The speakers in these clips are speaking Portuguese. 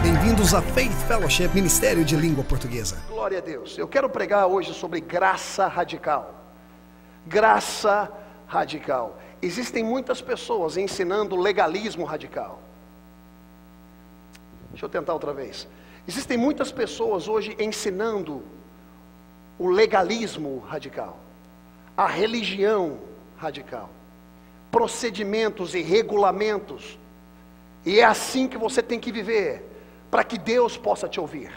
Bem-vindos a Faith Fellowship, Ministério de Língua Portuguesa. Glória a Deus. Eu quero pregar hoje sobre graça radical. Graça radical. Existem muitas pessoas ensinando legalismo radical. Deixa eu tentar outra vez. Existem muitas pessoas hoje ensinando o legalismo radical, a religião radical, procedimentos e regulamentos. E é assim que você tem que viver, para que Deus possa te ouvir,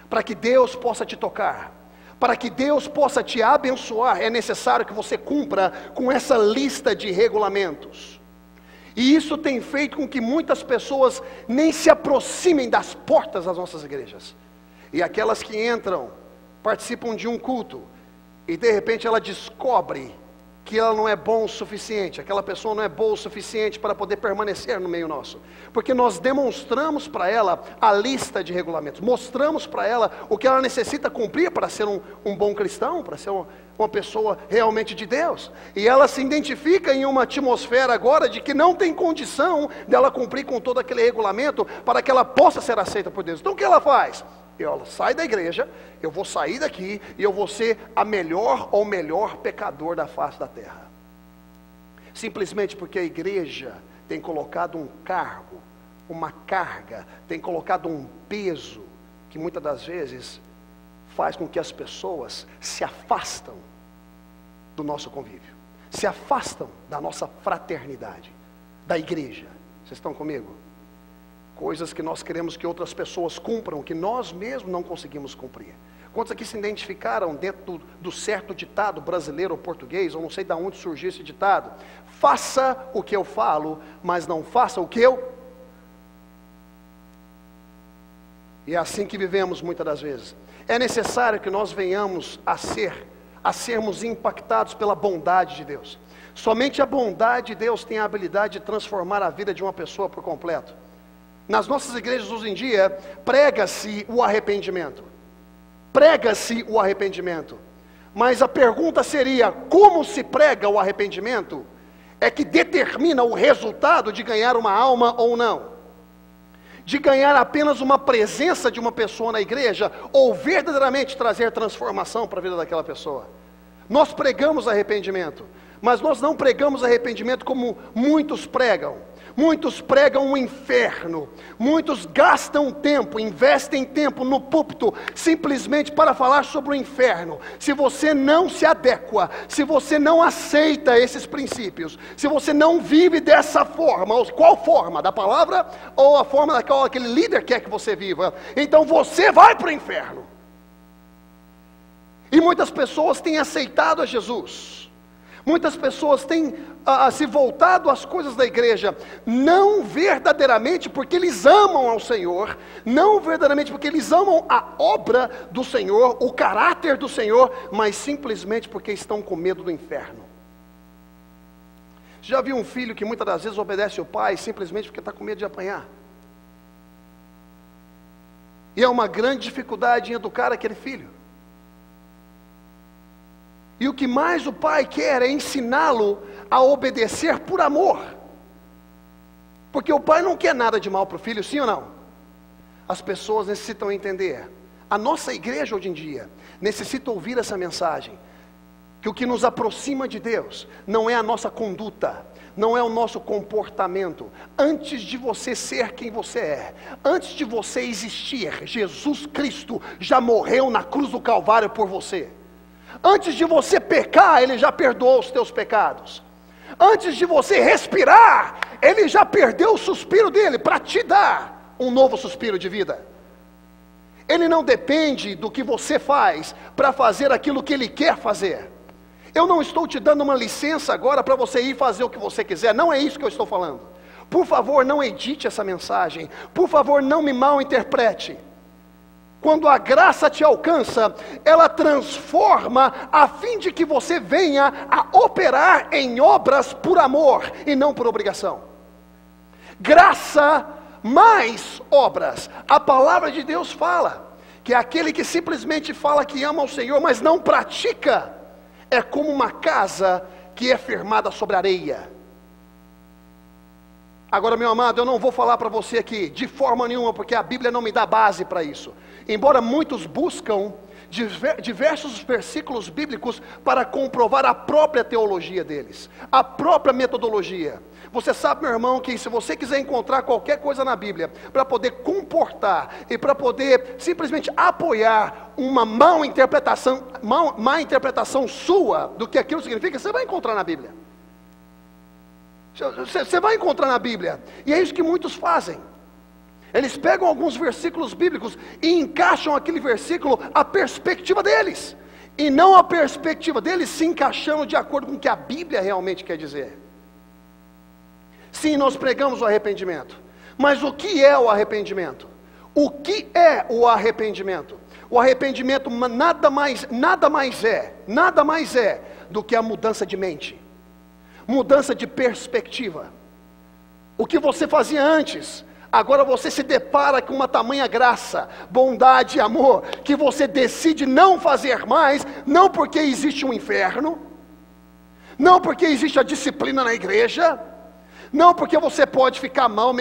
para que Deus possa te tocar, para que Deus possa te abençoar. É necessário que você cumpra com essa lista de regulamentos. E isso tem feito com que muitas pessoas nem se aproximem das portas das nossas igrejas. E aquelas que entram, participam de um culto, e de repente ela descobre que ela não é bom o suficiente, aquela pessoa não é boa o suficiente para poder permanecer no meio nosso, porque nós demonstramos para ela a lista de regulamentos, mostramos para ela o que ela necessita cumprir para ser um bom cristão, para ser uma pessoa realmente de Deus, e ela se identifica em uma atmosfera agora de que não tem condição dela cumprir com todo aquele regulamento para que ela possa ser aceita por Deus. Então o que ela faz? Ela sai da igreja, eu vou sair daqui e eu vou ser a melhor ou melhor pecador da face da terra. Simplesmente porque a igreja tem colocado um cargo, uma carga, tem colocado um peso que muitas das vezes faz com que as pessoas se afastam do nosso convívio, se afastam da nossa fraternidade, da igreja. Vocês estão comigo? Coisas que nós queremos que outras pessoas cumpram, que nós mesmos não conseguimos cumprir. Quantos aqui se identificaram dentro do certo ditado brasileiro ou português, ou não sei de onde surgiu esse ditado? Faça o que eu falo, mas não faça o que eu... E é assim que vivemos muitas das vezes. É necessário que nós venhamos a sermos impactados pela bondade de Deus. Somente a bondade de Deus tem a habilidade de transformar a vida de uma pessoa por completo. Nas nossas igrejas hoje em dia, prega-se o arrependimento. Prega-se o arrependimento. Mas a pergunta seria, como se prega o arrependimento? É que determina o resultado de ganhar uma alma ou não. De ganhar apenas uma presença de uma pessoa na igreja, ou verdadeiramente trazer transformação para a vida daquela pessoa. Nós pregamos arrependimento, mas nós não pregamos arrependimento como muitos pregam. Muitos pregam o inferno, muitos gastam tempo, investem tempo no púlpito, simplesmente para falar sobre o inferno. Se você não se adequa, se você não aceita esses princípios, se você não vive dessa forma, ou qual forma? Da palavra ou a forma da qual aquele líder quer que você viva, então você vai para o inferno. E muitas pessoas têm aceitado a Jesus. Muitas pessoas têm se voltado às coisas da igreja, não verdadeiramente porque eles amam ao Senhor, não verdadeiramente porque eles amam a obra do Senhor, o caráter do Senhor, mas simplesmente porque estão com medo do inferno. Você já viu um filho que muitas das vezes obedece ao pai simplesmente porque está com medo de apanhar? E é uma grande dificuldade em educar aquele filho. E o que mais o pai quer é ensiná-lo a obedecer por amor. Porque o pai não quer nada de mal para o filho, sim ou não? As pessoas necessitam entender. A nossa igreja hoje em dia necessita ouvir essa mensagem. Que o que nos aproxima de Deus não é a nossa conduta, não é o nosso comportamento. Antes de você ser quem você é, antes de você existir, Jesus Cristo já morreu na cruz do Calvário por você. Antes de você pecar, Ele já perdoou os teus pecados. Antes de você respirar, Ele já perdeu o suspiro dele para te dar um novo suspiro de vida. Ele não depende do que você faz para fazer aquilo que Ele quer fazer. Eu não estou te dando uma licença agora para você ir fazer o que você quiser. Não é isso que eu estou falando. Por favor, não edite essa mensagem. Por favor, não me mal interprete. Quando a graça te alcança, ela transforma a fim de que você venha a operar em obras por amor e não por obrigação. Graça mais obras. A palavra de Deus fala que aquele que simplesmente fala que ama o Senhor, mas não pratica, é como uma casa que é firmada sobre areia. Agora, meu amado, eu não vou falar para você aqui de forma nenhuma, porque a Bíblia não me dá base para isso. Embora muitos buscam diversos versículos bíblicos para comprovar a própria teologia deles, a própria metodologia. Você sabe, meu irmão, que se você quiser encontrar qualquer coisa na Bíblia para poder comportar e para poder simplesmente apoiar uma má interpretação sua do que aquilo significa, você vai encontrar na Bíblia. Você vai encontrar na Bíblia. E é isso que muitos fazem. Eles pegam alguns versículos bíblicos e encaixam aquele versículo à perspectiva deles, e não a perspectiva deles se encaixando de acordo com o que a Bíblia realmente quer dizer. Sim, nós pregamos o arrependimento, mas o que é o arrependimento? O que é o arrependimento? O arrependimento nada mais é do que a mudança de mente, mudança de perspectiva. O que você fazia antes, agora você se depara com uma tamanha graça, bondade e amor, que você decide não fazer mais, não porque existe um inferno, não porque existe a disciplina na igreja, não porque você pode ficar mal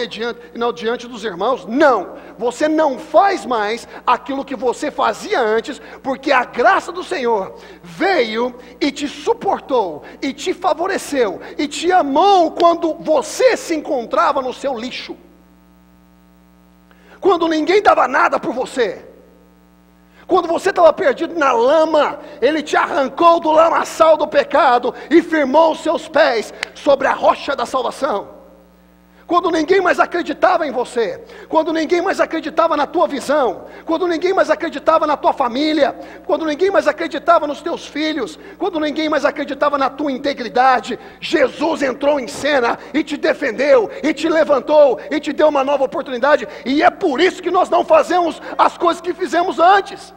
diante dos irmãos, não, você não faz mais aquilo que você fazia antes, porque a graça do Senhor veio e te suportou, e te favoreceu, e te amou quando você se encontrava no seu lixo, quando ninguém dava nada por você, quando você estava perdido na lama, Ele te arrancou do lamaçal do pecado e firmou os seus pés sobre a rocha da salvação. Quando ninguém mais acreditava em você, quando ninguém mais acreditava na tua visão, quando ninguém mais acreditava na tua família, quando ninguém mais acreditava nos teus filhos, quando ninguém mais acreditava na tua integridade, Jesus entrou em cena e te defendeu, e te levantou, e te deu uma nova oportunidade. E é por isso que nós não fazemos as coisas que fizemos antes,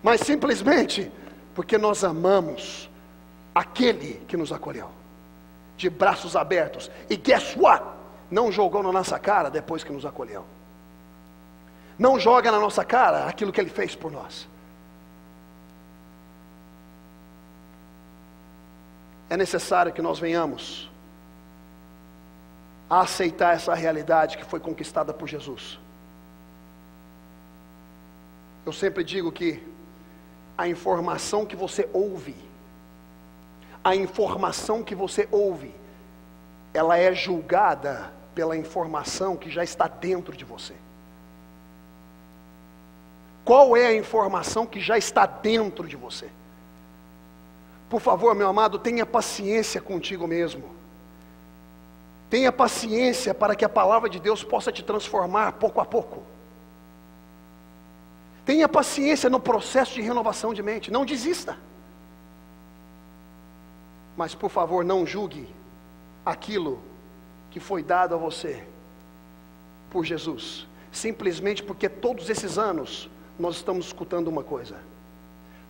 mas simplesmente porque nós amamos aquele que nos acolheu de braços abertos, e guess what? Não jogou na nossa cara depois que nos acolheu, não joga na nossa cara aquilo que Ele fez por nós. É necessário que nós venhamos a aceitar essa realidade que foi conquistada por Jesus. Eu sempre digo que a informação que você ouve, ela é julgada pela informação que já está dentro de você. Qual é a informação que já está dentro de você? Por favor, meu amado, tenha paciência contigo mesmo. Tenha paciência para que a palavra de Deus possa te transformar pouco a pouco. Tenha paciência no processo de renovação de mente. Não desista. Mas por favor, não julgue aquilo que foi dado a você por Jesus, simplesmente porque todos esses anos nós estamos escutando uma coisa.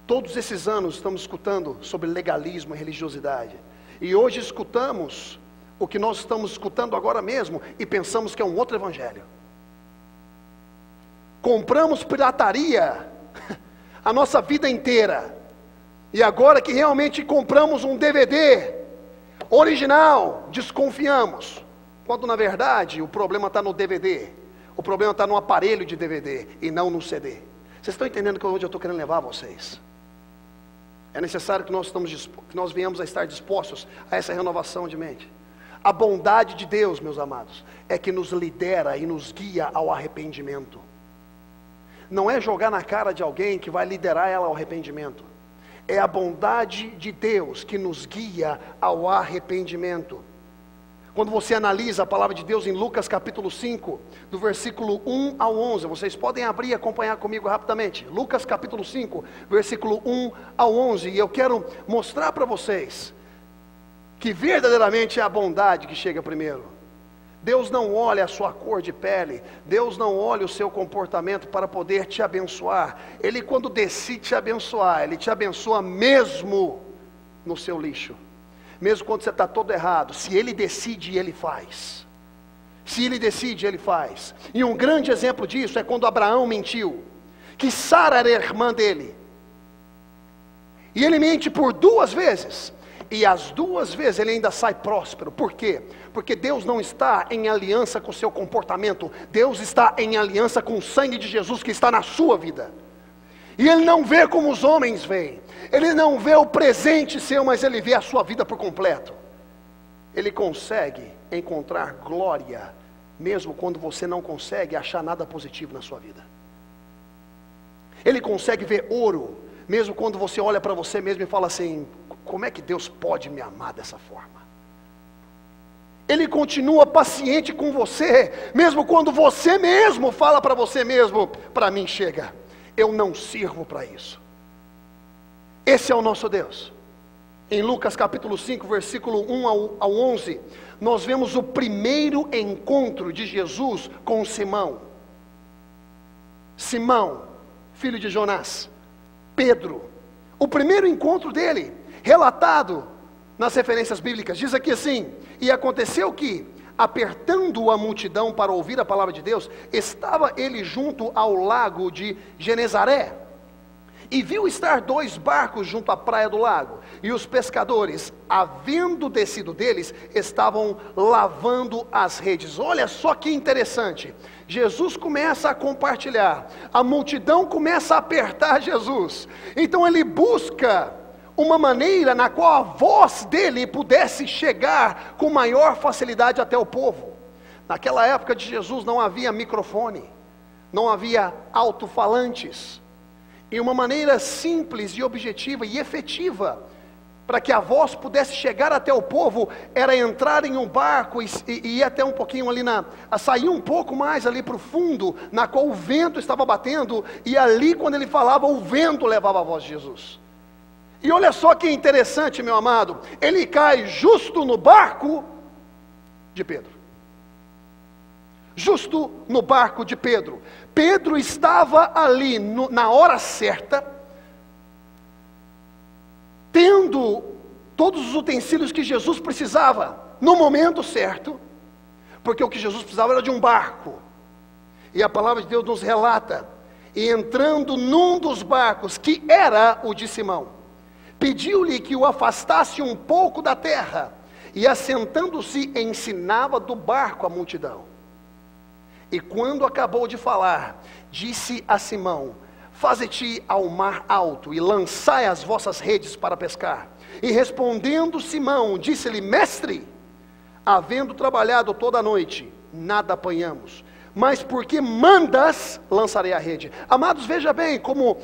Todos esses anos estamos escutando sobre legalismo e religiosidade. E hoje escutamos o que nós estamos escutando agora mesmo e pensamos que é um outro evangelho. Compramos pirataria a nossa vida inteira, e agora que realmente compramos um DVD original, desconfiamos, quando na verdade o problema está no DVD, o problema está no aparelho de DVD e não no CD. Vocês estão entendendo onde eu estou querendo levar vocês? É necessário que nós venhamos a estar dispostos a essa renovação de mente. A bondade de Deus, meus amados, é que nos lidera e nos guia ao arrependimento. Não é jogar na cara de alguém que vai liderar ela ao arrependimento. É a bondade de Deus que nos guia ao arrependimento. Quando você analisa a palavra de Deus em Lucas capítulo 5, do versículo 1 ao 11, vocês podem abrir e acompanhar comigo rapidamente. Lucas capítulo 5, versículo 1 ao 11, e eu quero mostrar para vocês que verdadeiramente é a bondade que chega primeiro. Deus não olha a sua cor de pele, Deus não olha o seu comportamento para poder te abençoar. Ele, quando decide te abençoar, Ele te abençoa mesmo no seu lixo, mesmo quando você está todo errado. Se Ele decide, Ele faz. Se Ele decide, Ele faz. E um grande exemplo disso é quando Abraão mentiu, que Sara era irmã dele. E ele mente por 2 vezes. E as 2 vezes ele ainda sai próspero. Por quê? Porque Deus não está em aliança com o seu comportamento. Deus está em aliança com o sangue de Jesus que está na sua vida. E Ele não vê como os homens veem. Ele não vê o presente seu, mas Ele vê a sua vida por completo. Ele consegue encontrar glória, mesmo quando você não consegue achar nada positivo na sua vida. Ele consegue ver ouro, mesmo quando você olha para você mesmo e fala assim: como é que Deus pode me amar dessa forma? Ele continua paciente com você, mesmo quando você mesmo fala para você mesmo: para mim chega, eu não sirvo para isso. Esse é o nosso Deus. Em Lucas capítulo 5, versículo 1 ao 11, nós vemos o primeiro encontro de Jesus com Simão. Simão, filho de Jonás. Pedro, o primeiro encontro dele, relatado nas referências bíblicas, diz aqui assim: e aconteceu que, apertando a multidão para ouvir a palavra de Deus, estava ele junto ao lago de Genezaré, e viu estar 2 barcos junto à praia do lago, e os pescadores, havendo descido deles, estavam lavando as redes. Olha só que interessante, Jesus começa a compartilhar, a multidão começa a apertar Jesus, então ele busca uma maneira na qual a voz dele pudesse chegar com maior facilidade até o povo. Naquela época de Jesus não havia microfone, não havia alto-falantes, e uma maneira simples e objetiva e efetiva para que a voz pudesse chegar até o povo era entrar em um barco e ir até um pouquinho ali sair um pouco mais ali para o fundo, na qual o vento estava batendo, e ali quando ele falava, o vento levava a voz de Jesus. E olha só que interessante, meu amado, ele cai justo no barco de Pedro. Justo no barco de Pedro. Pedro estava ali na hora certa, tendo todos os utensílios que Jesus precisava, no momento certo, porque o que Jesus precisava era de um barco. E a palavra de Deus nos relata, e entrando num dos barcos, que era o de Simão, pediu-lhe que o afastasse um pouco da terra, e assentando-se ensinava do barco a multidão. E quando acabou de falar, disse a Simão: faze-te ao mar alto e lançai as vossas redes para pescar. E respondendo Simão, disse-lhe: mestre, havendo trabalhado toda a noite, nada apanhamos, mas porque mandas, lançarei a rede. Amados, veja bem como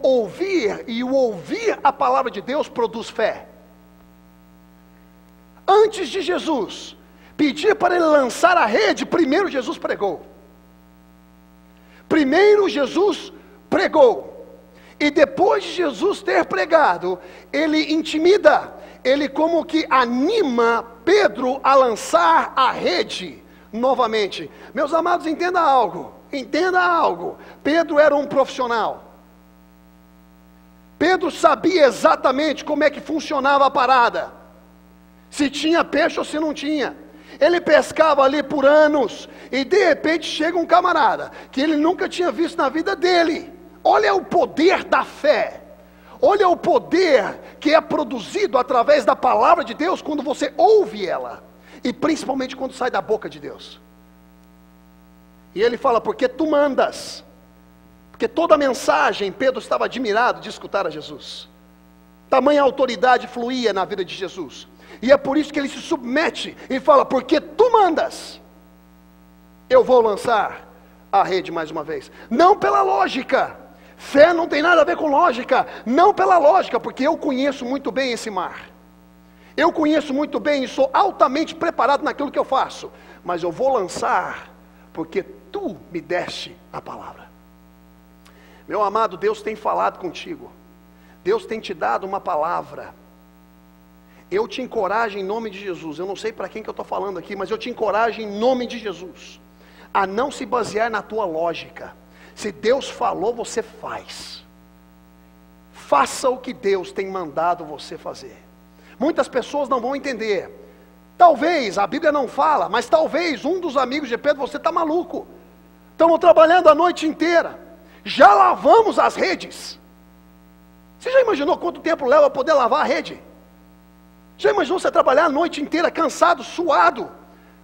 ouvir, e o ouvir a palavra de Deus produz fé. Antes de Jesus pedir para ele lançar a rede, primeiro Jesus pregou. Primeiro Jesus pregou. E depois de Jesus ter pregado, ele intimida, ele como que anima Pedro a lançar a rede novamente. Meus amados, entenda algo. Pedro era um profissional. Pedro sabia exatamente como é que funcionava a parada, se tinha peixe ou se não tinha. Ele pescava ali por anos, e de repente chega um camarada, que ele nunca tinha visto na vida dele. Olha o poder da fé, olha o poder que é produzido através da palavra de Deus, quando você ouve ela, e principalmente quando sai da boca de Deus. E ele fala: porque tu mandas. Porque toda a mensagem, Pedro estava admirado de escutar a Jesus, tamanha autoridade fluía na vida de Jesus. E é por isso que ele se submete e fala: porque tu mandas, eu vou lançar a rede mais uma vez. Não pela lógica, fé não tem nada a ver com lógica. Não pela lógica, porque eu conheço muito bem esse mar, eu conheço muito bem e sou altamente preparado naquilo que eu faço. Mas eu vou lançar, porque tu me deste a palavra. Meu amado, Deus tem falado contigo, Deus tem te dado uma palavra. Eu te encorajo em nome de Jesus. Eu não sei para quem que eu estou falando aqui, mas eu te encorajo em nome de Jesus a não se basear na tua lógica. Se Deus falou, você faz. Faça o que Deus tem mandado você fazer. Muitas pessoas não vão entender. Talvez, a Bíblia não fala, mas talvez um dos amigos de Pedro: você está maluco. Estamos trabalhando a noite inteira, já lavamos as redes. Você já imaginou quanto tempo leva para poder lavar a rede? Já imaginou você trabalhar a noite inteira, cansado, suado,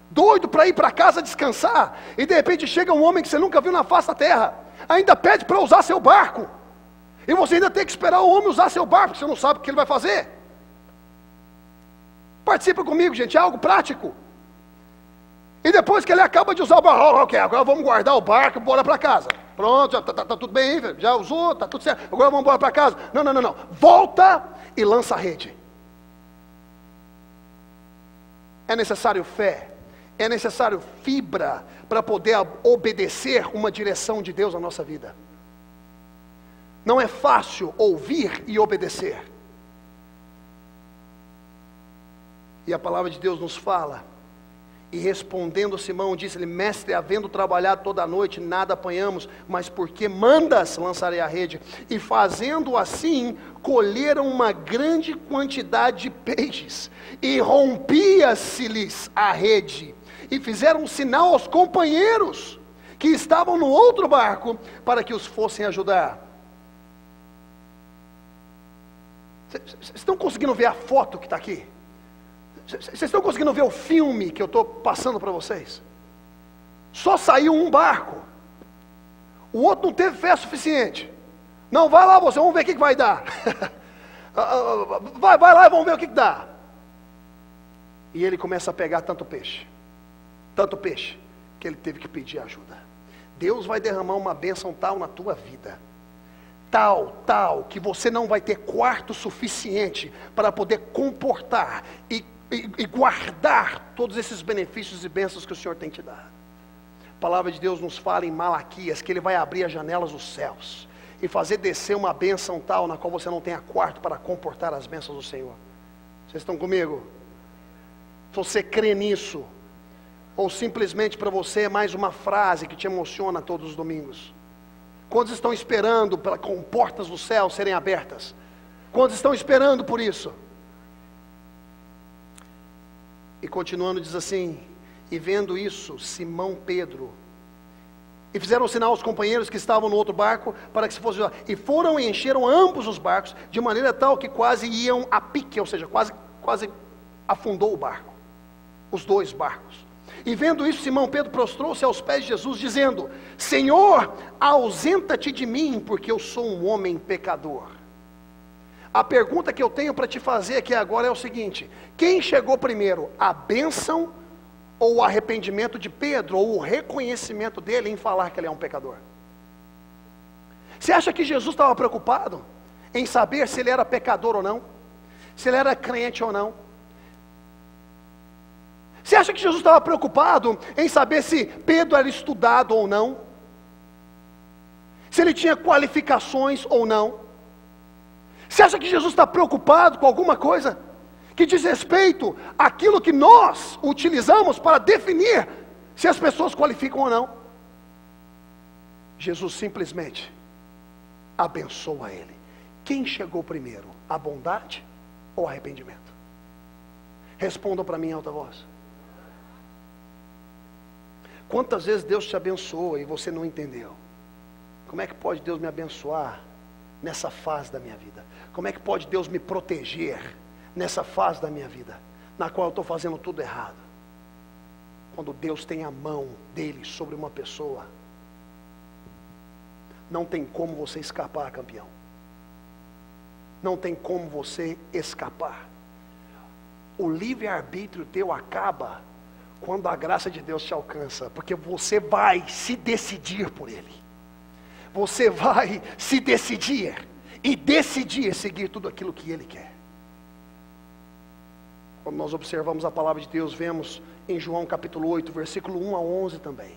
doido para ir para casa descansar, e de repente chega um homem que você nunca viu na face da terra, ainda pede para usar seu barco, e você ainda tem que esperar o homem usar seu barco, porque você não sabe o que ele vai fazer. Participa comigo, gente, é algo prático. E depois que ele acaba de usar o barco, ok, agora vamos guardar o barco e bora para casa. Pronto, já tá tudo bem, já usou, tá tudo certo, agora vamos embora para casa. Não, volta e lança a rede. É necessário fé, é necessário fibra para poder obedecer uma direção de Deus na nossa vida. Não é fácil ouvir e obedecer. E a palavra de Deus nos fala, e respondendo Simão, disse-lhe: mestre, havendo trabalhado toda a noite, nada apanhamos, mas porque mandas, lançarei a rede. E fazendo assim, colheram uma grande quantidade de peixes, e rompia-se-lhes a rede, e fizeram um sinal aos companheiros, que estavam no outro barco, para que os fossem ajudar. Vocês estão conseguindo ver a foto que está aqui? Vocês estão conseguindo ver o filme que eu estou passando para vocês? Só saiu um barco, o outro não teve fé suficiente. Não, vai lá você, vamos ver o que vai dar. vai lá e vamos ver o que dá. E ele começa a pegar tanto peixe, que ele teve que pedir ajuda. Deus vai derramar uma bênção tal na tua vida, tal, que você não vai ter quarto suficiente para poder comportar e guardar todos esses benefícios e bênçãos que o Senhor tem te dado. A palavra de Deus nos fala em Malaquias que Ele vai abrir as janelas dos céus e fazer descer uma bênção tal na qual você não tenha quarto para comportar as bênçãos do Senhor. Vocês estão comigo? Se você crê nisso, ou simplesmente para você é mais uma frase que te emociona todos os domingos? Quantos estão esperando com portas do céu serem abertas? Quantos estão esperando por isso? E continuando diz assim: e vendo isso, Simão Pedro, e fizeram sinal aos companheiros que estavam no outro barco, para que se fosse, e foram e encheram ambos os barcos, de maneira tal que quase iam a pique, ou seja, quase afundou o barco, os dois barcos. E vendo isso, Simão Pedro prostrou-se aos pés de Jesus, dizendo: Senhor, ausenta-te de mim, porque eu sou um homem pecador. A pergunta que eu tenho para te fazer aqui agora é o seguinte: quem chegou primeiro, a bênção ou o arrependimento de Pedro, ou o reconhecimento dele em falar que ele é um pecador? Você acha que Jesus estava preocupado em saber se ele era pecador ou não? Se ele era crente ou não? Você acha que Jesus estava preocupado em saber se Pedro era estudado ou não? Se ele tinha qualificações ou não? Você acha que Jesus está preocupado com alguma coisa que diz respeito àquilo que nós utilizamos para definir se as pessoas qualificam ou não? Jesus simplesmente abençoa ele. Quem chegou primeiro, a bondade ou o arrependimento? Respondam para mim em alta voz. Quantas vezes Deus te abençoa e você não entendeu? Como é que pode Deus me abençoar nessa fase da minha vida? Como é que pode Deus me proteger nessa fase da minha vida, na qual eu estou fazendo tudo errado? Quando Deus tem a mão dele sobre uma pessoa, não tem como você escapar, campeão. Não tem como você escapar. O livre-arbítrio teu acaba quando a graça de Deus te alcança, porque você vai se decidir por ele. Você vai se decidir e decidir seguir tudo aquilo que ele quer. Quando nós observamos a palavra de Deus, vemos em João capítulo 8, versículo 1 a 11 também,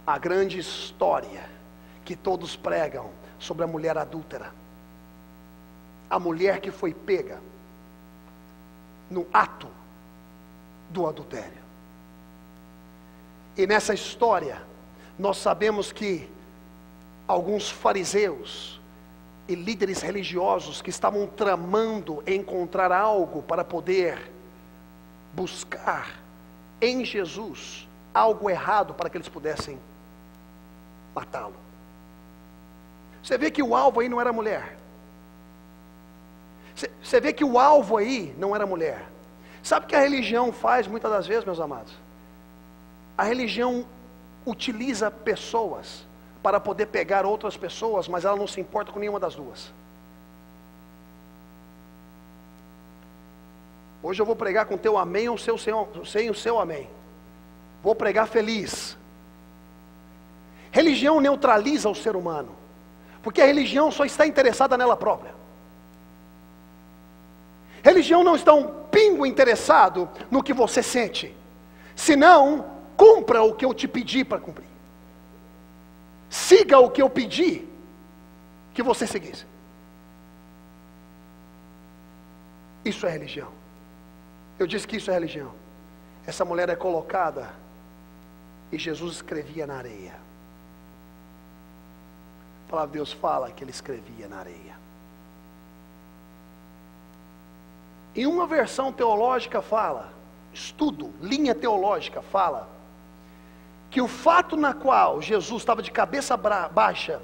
a grande história que todos pregam sobre a mulher adúltera, a mulher que foi pega no ato do adultério. E nessa história nós sabemos que alguns fariseus e líderes religiosos que estavam tramando encontrar algo para poder buscar em Jesus algo errado para que eles pudessem matá-lo. Você vê que o alvo aí não era mulher. Você vê que o alvo aí não era mulher. Sabe o que a religião faz muitas das vezes, meus amados? A religião utiliza pessoas para poder pegar outras pessoas, mas ela não se importa com nenhuma das duas. Hoje eu vou pregar com o teu amém ou sem o seu amém. Vou pregar feliz. Religião neutraliza o ser humano, porque a religião só está interessada nela própria. Religião não está um pingo interessado no que você sente, senão cumpra o que eu te pedi para cumprir. Siga o que eu pedi que você seguisse. Isso é religião. Eu disse que isso é religião. Essa mulher é colocada e Jesus escrevia na areia. A palavra de Deus fala que ele escrevia na areia. Em uma versão teológica fala, estudo, linha teológica fala, que o fato na qual Jesus estava de cabeça baixa,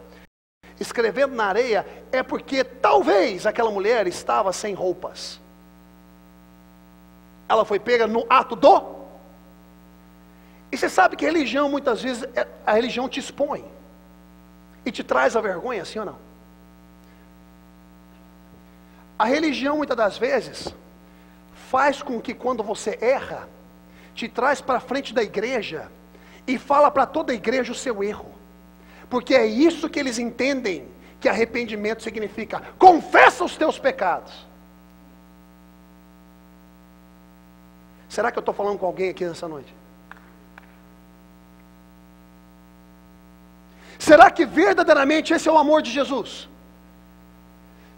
escrevendo na areia, é porque talvez aquela mulher estava sem roupas. Ela foi pega no ato do... E você sabe que religião, muitas vezes, a religião te expõe. E te traz a vergonha, sim ou não? A religião, muitas das vezes, faz com que quando você erra, te traz para frente da igreja, e fala para toda a igreja o seu erro. Porque é isso que eles entendem que arrependimento significa. Confessa os teus pecados. Será que eu estou falando com alguém aqui nessa noite? Será que verdadeiramente esse é o amor de Jesus?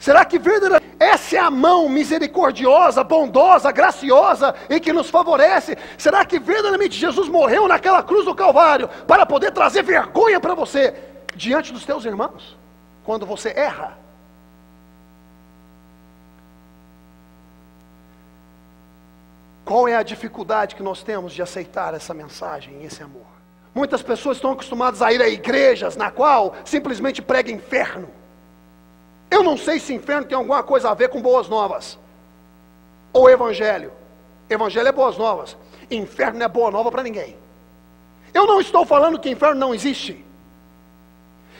Será que verdadeiramente essa é a mão misericordiosa, bondosa, graciosa e que nos favorece? Será que verdadeiramente Jesus morreu naquela cruz do Calvário para poder trazer vergonha para você diante dos teus irmãos quando você erra? Qual é a dificuldade que nós temos de aceitar essa mensagem e esse amor? Muitas pessoas estão acostumadas a ir a igrejas na qual simplesmente prega inferno. Eu não sei se inferno tem alguma coisa a ver com boas novas ou evangelho. Evangelho é boas novas, inferno não é boa nova para ninguém. Eu não estou falando que inferno não existe,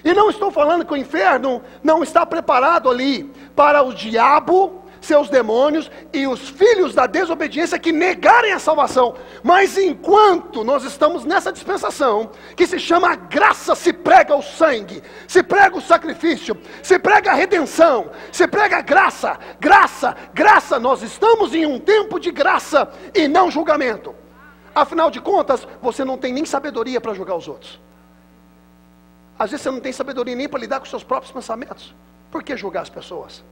e não estou falando que o inferno não está preparado ali para o diabo, seus demônios e os filhos da desobediência que negarem a salvação. Mas enquanto nós estamos nessa dispensação que se chama graça, se prega o sangue, se prega o sacrifício, se prega a redenção, se prega graça, graça, graça. Nós estamos em um tempo de graça e não julgamento. Afinal de contas, você não tem nem sabedoria para julgar os outros. Às vezes você não tem sabedoria nem para lidar com os seus próprios pensamentos. Por que julgar as pessoas?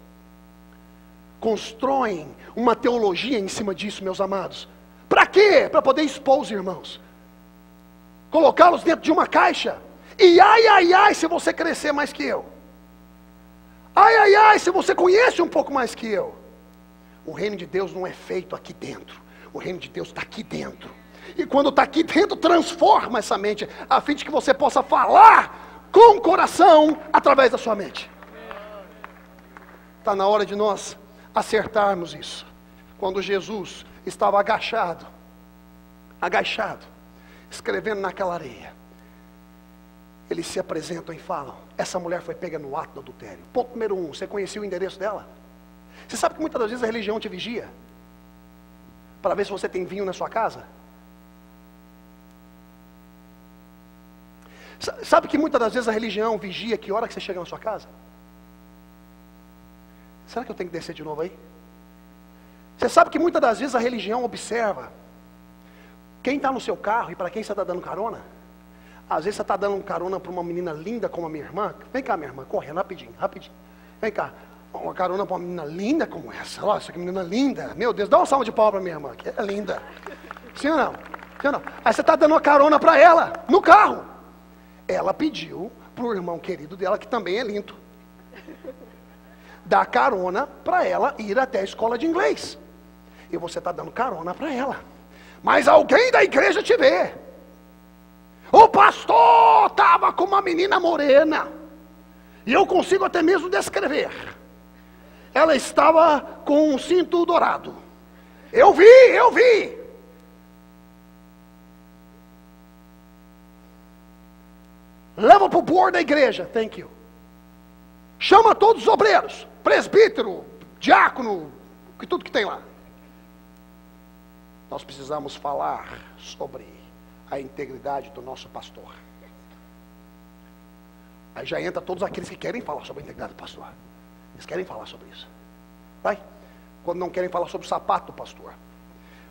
Constroem uma teologia em cima disso, meus amados. Para quê? Para poder expor os irmãos, colocá-los dentro de uma caixa. E ai, ai, ai, se você crescer mais que eu. Ai, ai, ai, se você conhece um pouco mais que eu. O reino de Deus não é feito aqui dentro. O reino de Deus está aqui dentro. E quando está aqui dentro, transforma essa mente, a fim de que você possa falar com o coração através da sua mente. Está na hora de nós acertarmos isso. Quando Jesus estava agachado, escrevendo naquela areia, eles se apresentam e falam: essa mulher foi pega no ato do adultério. Ponto número 1, você conhecia o endereço dela? Você sabe que muitas das vezes a religião te vigia para ver se você tem vinho na sua casa? Sabe que muitas das vezes a religião vigia que hora que você chega na sua casa? Será que eu tenho que descer de novo aí? Você sabe que muitas das vezes a religião observa quem está no seu carro e para quem você está dando carona? Às vezes você está dando carona para uma menina linda como a minha irmã. Vem cá, minha irmã, correndo, rapidinho. Vem cá, uma carona para uma menina linda como essa. Olha, essa menina linda. Meu Deus, dá uma salva de palmas para minha irmã, que é linda. Sim ou não? Sim ou não? Aí você está dando uma carona para ela, no carro. Ela pediu para o irmão querido dela, que também é lindo, dar carona para ela ir até a escola de inglês. E você está dando carona para ela. Mas alguém da igreja te vê. O pastor estava com uma menina morena. E eu consigo até mesmo descrever. Ela estava com um cinto dourado. Eu vi. Leva para o board da igreja, thank you. Chama todos os obreiros, presbítero, diácono, tudo que tem lá. Nós precisamos falar sobre a integridade do nosso pastor. Aí já entra todos aqueles que querem falar sobre a integridade do pastor. Eles querem falar sobre isso. Vai. Quando não querem falar sobre o sapato do pastor.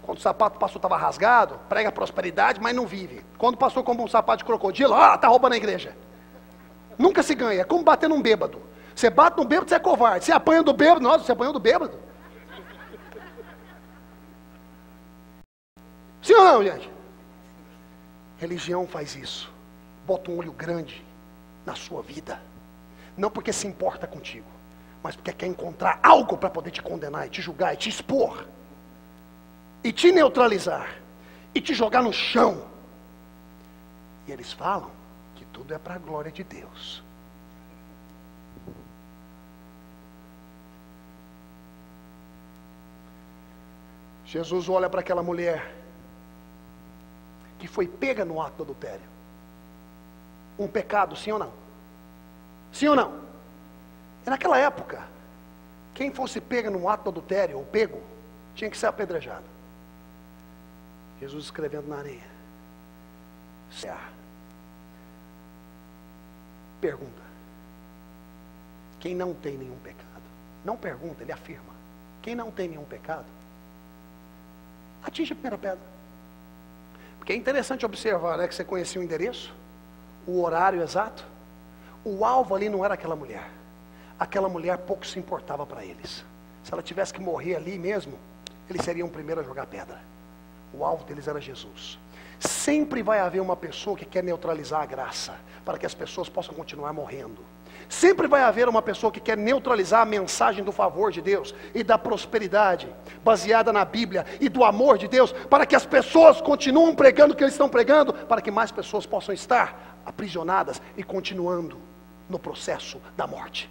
Quando o sapato do pastor estava rasgado, prega prosperidade, mas não vive. Quando o pastor compra um sapato de crocodilo, está roubando a igreja. Nunca se ganha, é como bater num bêbado. Você bate num bêbado, você é covarde. Você apanha do bêbado, nossa, você apanhou do bêbado. Sim ou não, gente? Religião faz isso. Bota um olho grande na sua vida. Não porque se importa contigo, mas porque quer encontrar algo para poder te condenar, e te julgar, e te expor, e te neutralizar, e te jogar no chão. E eles falam que tudo é para a glória de Deus. Jesus olha para aquela mulher que foi pega no ato do adultério. Um pecado, sim ou não? Sim ou não? E naquela época, quem fosse pega no ato do adultério, ou pego, tinha que ser apedrejado. Jesus escrevendo na areia. Pergunta. Quem não tem nenhum pecado? Não pergunta, ele afirma. Quem não tem nenhum pecado, atinge a primeira pedra. Porque é interessante observar, né, que você conhecia o endereço, o horário exato. O alvo ali não era aquela mulher. Aquela mulher pouco se importava para eles. Se ela tivesse que morrer ali mesmo, eles seriam o primeiro a jogar pedra. O alvo deles era Jesus. Sempre vai haver uma pessoa que quer neutralizar a graça, para que as pessoas possam continuar morrendo. Sempre vai haver uma pessoa que quer neutralizar a mensagem do favor de Deus e da prosperidade, baseada na Bíblia, e do amor de Deus, para que as pessoas continuem pregando o que eles estão pregando, para que mais pessoas possam estar aprisionadas e continuando no processo da morte.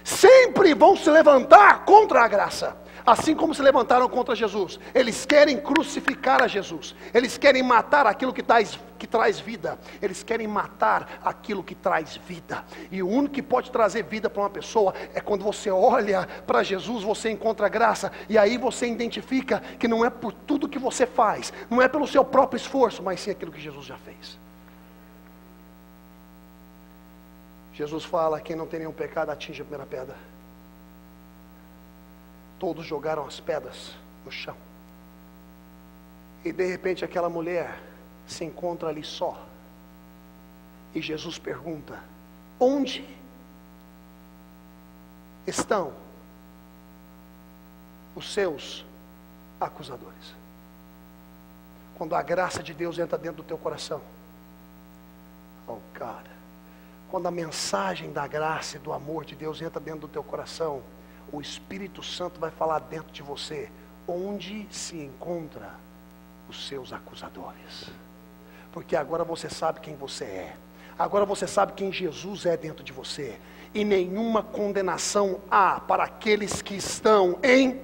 Sempre vão se levantar contra a graça, assim como se levantaram contra Jesus. Eles querem crucificar a Jesus, eles querem matar aquilo que traz vida, eles querem matar aquilo que traz vida. E o único que pode trazer vida para uma pessoa é quando você olha para Jesus, você encontra graça, e aí você identifica que não é por tudo que você faz, não é pelo seu próprio esforço, mas sim aquilo que Jesus já fez. Jesus fala: quem não tem nenhum pecado, atinge a primeira pedra. Todos jogaram as pedras no chão. E de repente aquela mulher se encontra ali só. E Jesus pergunta: onde estão os seus acusadores? Quando a graça de Deus entra dentro do teu coração, oh cara, quando a mensagem da graça e do amor de Deus entra dentro do teu coração, o Espírito Santo vai falar dentro de você: onde se encontra os seus acusadores? Porque agora você sabe quem você é. Agora você sabe quem Jesus é dentro de você. E nenhuma condenação há para aqueles que estão em...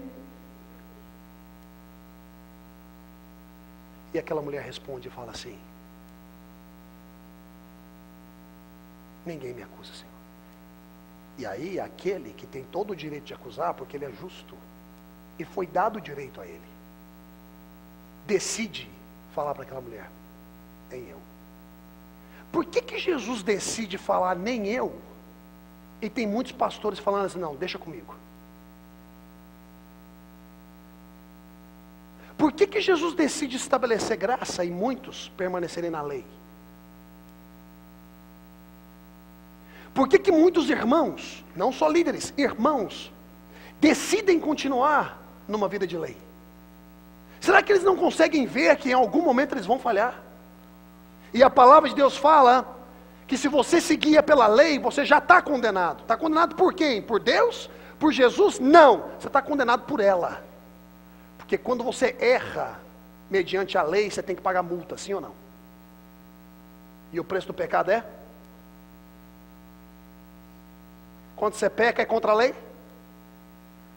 E aquela mulher responde e fala assim: ninguém me acusa, Senhor. E aí aquele que tem todo o direito de acusar, porque ele é justo, e foi dado o direito a ele, decide falar para aquela mulher: nem eu. Por que Jesus decide falar nem eu? E tem muitos pastores falando assim: não, deixa comigo. Por que Jesus decide estabelecer graça e muitos permanecerem na lei? Por que muitos irmãos, não só líderes, irmãos, decidem continuar numa vida de lei? Será que eles não conseguem ver que em algum momento eles vão falhar? E a palavra de Deus fala que se você seguir pela lei, você já está condenado. Está condenado por quem? Por Deus? Por Jesus? Não, você está condenado por ela. Porque quando você erra mediante a lei, você tem que pagar multa, sim ou não? E o preço do pecado é? Quando você peca é contra a lei?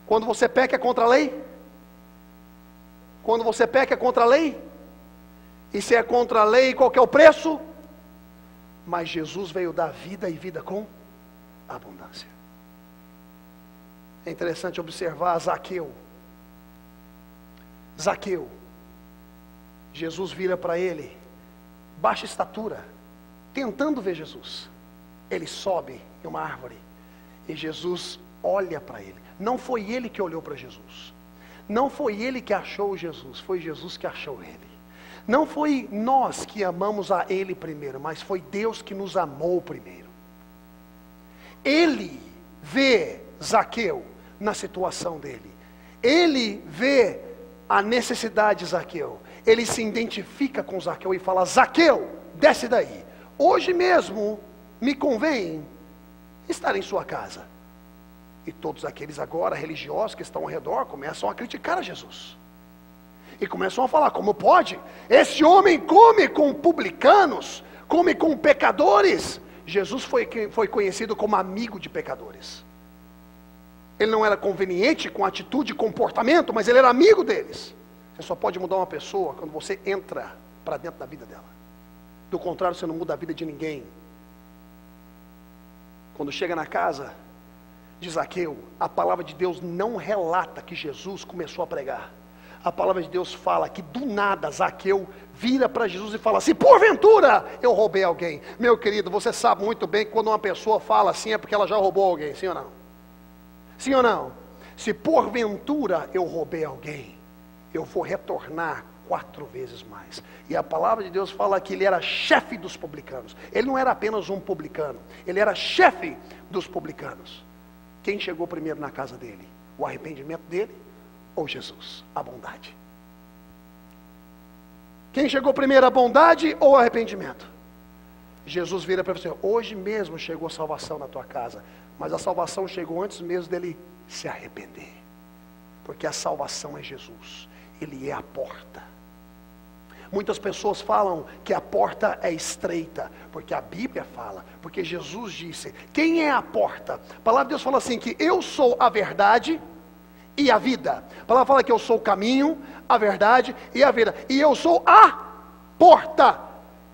Quando você peca é contra a lei? Quando você peca é contra a lei? E se é contra a lei, qual que é o preço? Mas Jesus veio dar vida e vida com abundância. É interessante observar Zaqueu. Zaqueu. Jesus vira para ele, baixa estatura, tentando ver Jesus. Ele sobe em uma árvore e Jesus olha para ele. Não foi ele que olhou para Jesus. Não foi ele que achou Jesus, foi Jesus que achou ele. Não foi nós que amamos a ele primeiro, mas foi Deus que nos amou primeiro. Ele vê Zaqueu na situação dele. Ele vê a necessidade de Zaqueu. Ele se identifica com Zaqueu e fala: Zaqueu, desce daí. Hoje mesmo me convém estar em sua casa. E todos aqueles agora religiosos que estão ao redor começam a criticar a Jesus. E começam a falar: como pode? Esse homem come com publicanos, come com pecadores. Jesus foi conhecido como amigo de pecadores. Ele não era conveniente com atitude e comportamento, mas ele era amigo deles. Você só pode mudar uma pessoa quando você entra para dentro da vida dela. Do contrário, você não muda a vida de ninguém. Quando chega na casa de Zaqueu, a palavra de Deus não relata que Jesus começou a pregar. A palavra de Deus fala que do nada Zaqueu vira para Jesus e fala: se porventura eu roubei alguém. Meu querido, você sabe muito bem que quando uma pessoa fala assim é porque ela já roubou alguém, sim ou não? Sim ou não? Se porventura eu roubei alguém, eu vou retornar 4 vezes mais. E a palavra de Deus fala que ele era chefe dos publicanos. Ele não era apenas um publicano, ele era chefe dos publicanos. Quem chegou primeiro na casa dele? O arrependimento dele ou Jesus? A bondade. Quem chegou primeiro, a bondade ou o arrependimento? Jesus vira para você: hoje mesmo chegou salvação na tua casa. Mas a salvação chegou antes mesmo dele se arrepender. Porque a salvação é Jesus. Ele é a porta. Muitas pessoas falam que a porta é estreita, porque a Bíblia fala, porque Jesus disse: quem é a porta? A palavra de Deus fala assim, que eu sou a verdade e a vida. A palavra fala que eu sou o caminho, a verdade e a vida. E eu sou a porta.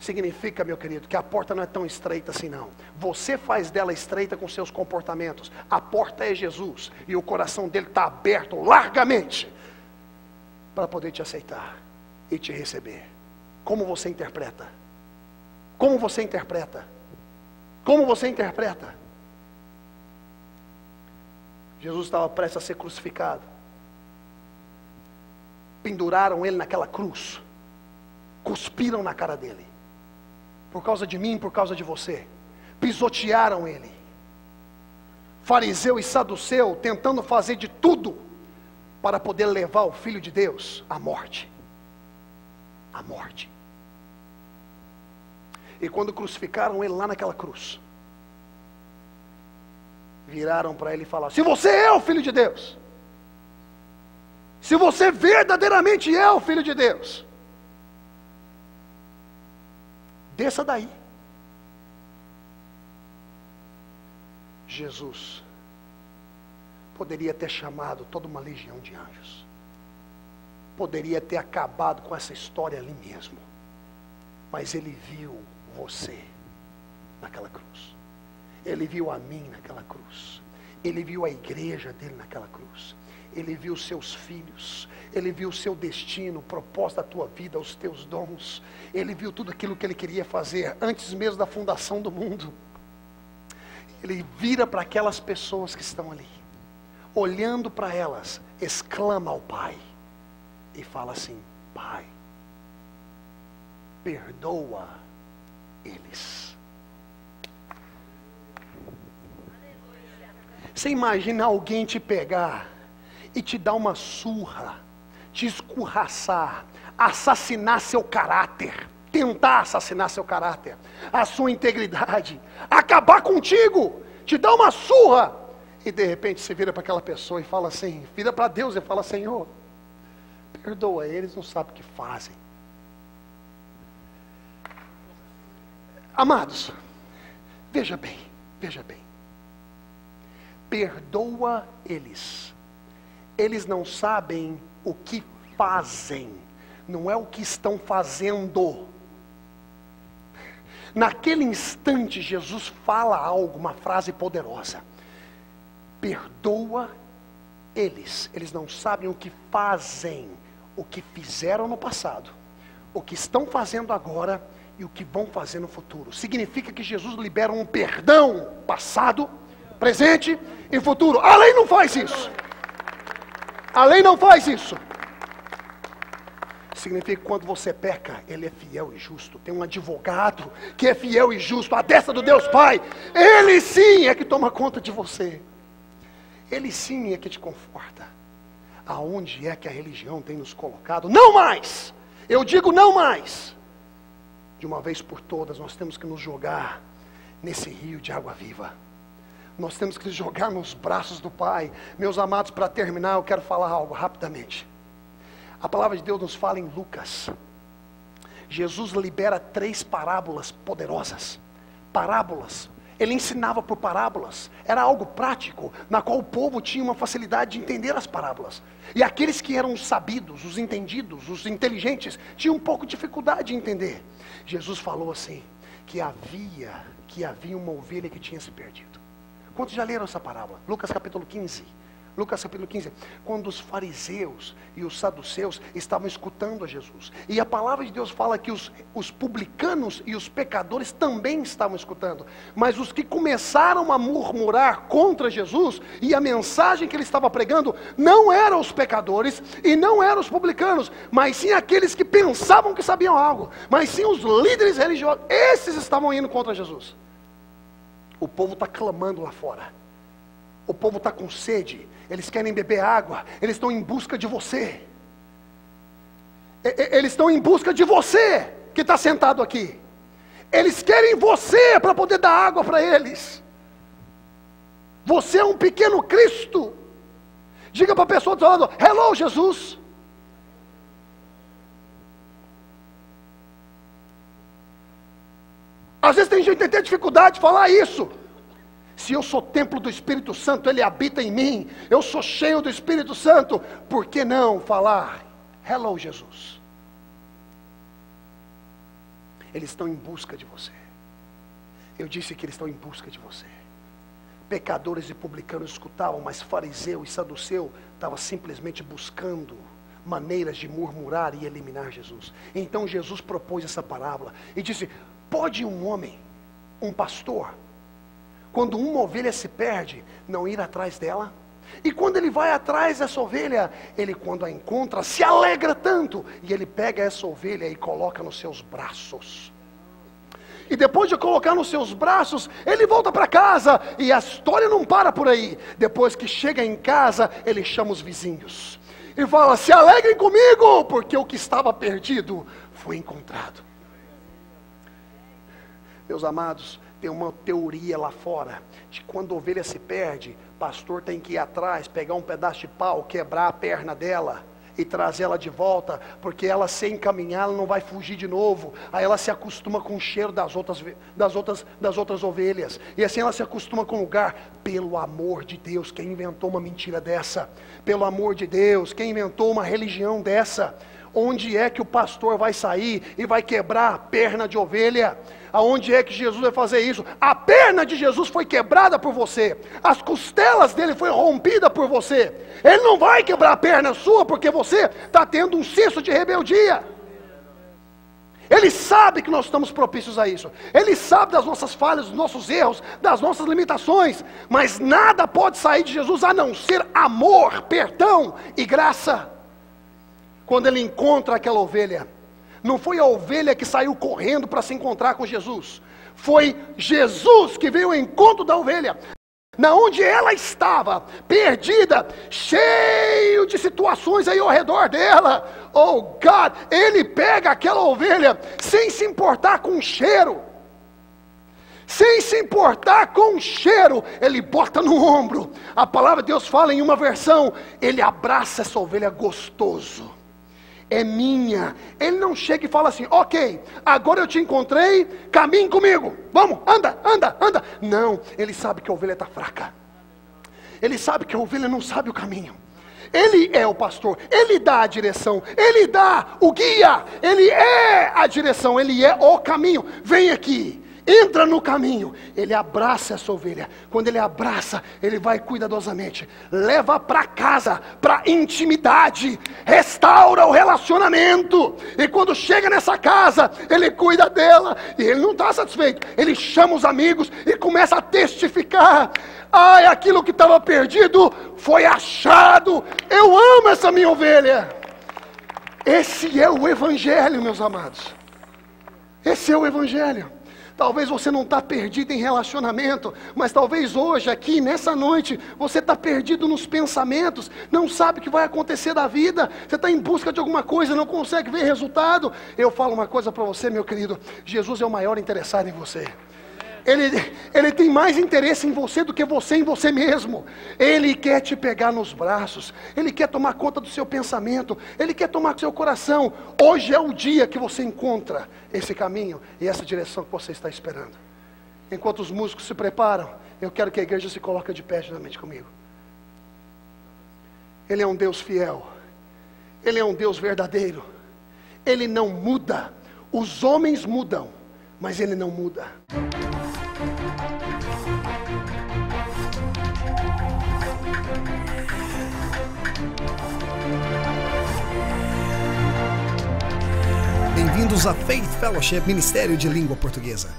Significa, meu querido, que a porta não é tão estreita assim não. Você faz dela estreita com seus comportamentos. A porta é Jesus, e o coração dele está aberto largamente para poder te aceitar e te receber. Como você interpreta? Como você interpreta? Como você interpreta? Jesus estava prestes a ser crucificado. Penduraram ele naquela cruz. Cuspiram na cara dele. Por causa de mim, por causa de você. Pisotearam ele. Fariseu e saduceu tentando fazer de tudo para poder levar o Filho de Deus à morte. À morte. E quando crucificaram ele lá naquela cruz, viraram para ele e falaram: se você é o Filho de Deus, se você verdadeiramente é o Filho de Deus, desça daí. Jesus poderia ter chamado toda uma legião de anjos, poderia ter acabado com essa história ali mesmo, mas ele viu você naquela cruz, ele viu a mim naquela cruz, ele viu a igreja dele naquela cruz, ele viu seus filhos, ele viu o seu destino, o propósito da tua vida, os teus dons, ele viu tudo aquilo que ele queria fazer antes mesmo da fundação do mundo. Ele vira para aquelas pessoas que estão ali, olhando para elas, exclama ao Pai e fala assim: Pai, perdoa eles. Você imagina alguém te pegar e te dar uma surra, te escorraçar, assassinar seu caráter, tentar assassinar seu caráter, a sua integridade, acabar contigo, te dar uma surra, e de repente você vira para aquela pessoa e fala assim, vira para Deus e fala: Senhor, perdoa eles, não sabem o que fazem. Amados, veja bem, perdoa eles. Eles não sabem o que fazem, não é o que estão fazendo. Naquele instante, Jesus fala algo, uma frase poderosa: perdoa eles. Eles não sabem o que fazem, o que fizeram no passado, o que estão fazendo agora e o que vão fazer no futuro. Significa que Jesus libera um perdão passado, presente e futuro. A lei não faz isso. A lei não faz isso. Significa que quando você peca, Ele é fiel e justo. Tem um advogado que é fiel e justo, à destra do Deus Pai. Ele sim é que toma conta de você. Ele sim é que te conforta. Aonde é que a religião tem nos colocado? Não mais! Eu digo não mais! De uma vez por todas, nós temos que nos jogar nesse rio de água viva. Nós temos que nos jogar nos braços do Pai. Meus amados, para terminar, eu quero falar algo rapidamente. A palavra de Deus nos fala em Lucas. Jesus libera 3 parábolas poderosas. Parábolas. Ele ensinava por parábolas. Era algo prático, na qual o povo tinha uma facilidade de entender as parábolas. E aqueles que eram os sabidos, os entendidos, os inteligentes, tinham um pouco de dificuldade de entender. Jesus falou assim, que havia uma ovelha que tinha se perdido. Quantos já leram essa parábola? Lucas capítulo 15. Lucas capítulo 15, quando os fariseus e os saduceus estavam escutando a Jesus. E a palavra de Deus fala que os publicanos e os pecadores também estavam escutando. Mas os que começaram a murmurar contra Jesus e a mensagem que ele estava pregando, não eram os pecadores e não eram os publicanos, mas sim aqueles que pensavam que sabiam algo, mas sim os líderes religiosos. Esses estavam indo contra Jesus. O povo está clamando lá fora. O povo está com sede, eles querem beber água, eles estão em busca de você. Eles estão em busca de você, que está sentado aqui. Eles querem você para poder dar água para eles. Você é um pequeno Cristo. Diga para a pessoa do seu lado: hello, Jesus. Às vezes tem gente que tem dificuldade de falar isso. Se eu sou templo do Espírito Santo, Ele habita em mim, eu sou cheio do Espírito Santo, por que não falar, hello Jesus? Eles estão em busca de você. Eu disse que eles estão em busca de você. Pecadores e publicanos escutavam, mas fariseu e saduceu estavam simplesmente buscando maneiras de murmurar e eliminar Jesus. Então Jesus propôs essa parábola e disse: pode um homem, um pastor, quando uma ovelha se perde, não ir atrás dela? E quando ele vai atrás dessa ovelha, ele quando a encontra, se alegra tanto, e ele pega essa ovelha e coloca nos seus braços. E depois de colocar nos seus braços, ele volta para casa, e a história não para por aí. Depois que chega em casa, ele chama os vizinhos e fala: se alegrem comigo, porque o que estava perdido foi encontrado. Meus amados, tem uma teoria lá fora, de quando a ovelha se perde, pastor tem que ir atrás, pegar um pedaço de pau, quebrar a perna dela e trazer ela de volta, porque ela, se encaminhar, ela não vai fugir de novo. Aí ela se acostuma com o cheiro das outras ovelhas, e assim ela se acostuma com o lugar. Pelo amor de Deus, quem inventou uma mentira dessa? Pelo amor de Deus, quem inventou uma religião dessa? Onde é que o pastor vai sair e vai quebrar a perna de ovelha? Aonde é que Jesus vai fazer isso? A perna de Jesus foi quebrada por você. As costelas dele foi rompida por você. Ele não vai quebrar a perna sua porque você está tendo um senso de rebeldia. Ele sabe que nós estamos propícios a isso. Ele sabe das nossas falhas, dos nossos erros, das nossas limitações. Mas nada pode sair de Jesus a não ser amor, perdão e graça. Quando ele encontra aquela ovelha, não foi a ovelha que saiu correndo para se encontrar com Jesus, foi Jesus que veio ao encontro da ovelha, na onde ela estava, perdida, cheio de situações aí ao redor dela. Oh God, ele pega aquela ovelha sem se importar com o cheiro, sem se importar com o cheiro, ele bota no ombro. A palavra de Deus fala em uma versão, ele abraça essa ovelha gostoso. É minha. Ele não chega e fala assim: ok, agora eu te encontrei, caminhe comigo, vamos, anda. Não, ele sabe que a ovelha está fraca. Ele sabe que a ovelha não sabe o caminho. Ele é o pastor, Ele dá a direção, Ele dá o guia, Ele é a direção, Ele é o caminho. Vem aqui, entra no caminho. Ele abraça essa ovelha. Quando Ele abraça, Ele vai cuidadosamente, leva para casa, para intimidade, restaura o relacionamento. E quando chega nessa casa, Ele cuida dela. E Ele não está satisfeito, Ele chama os amigos e começa a testificar. Ai, aquilo que estava perdido foi achado. Eu amo essa minha ovelha. Esse é o Evangelho, meus amados. Esse é o Evangelho. Talvez você não está perdido em relacionamento, mas talvez hoje, aqui, nessa noite, você está perdido nos pensamentos, não sabe o que vai acontecer da vida, você está em busca de alguma coisa, não consegue ver resultado. Eu falo uma coisa para você, meu querido, Jesus é o maior interessado em você. Ele tem mais interesse em você do que você em você mesmo. Ele quer te pegar nos braços, Ele quer tomar conta do seu pensamento, Ele quer tomar seu coração. Hoje é o dia que você encontra esse caminho e essa direção que você está esperando. Enquanto os músicos se preparam, eu quero que a igreja se coloque de pé juntamente comigo. Ele é um Deus fiel, Ele é um Deus verdadeiro, Ele não muda. Os homens mudam, mas Ele não muda. Bem-vindos a Faith Fellowship, Ministério de Língua Portuguesa.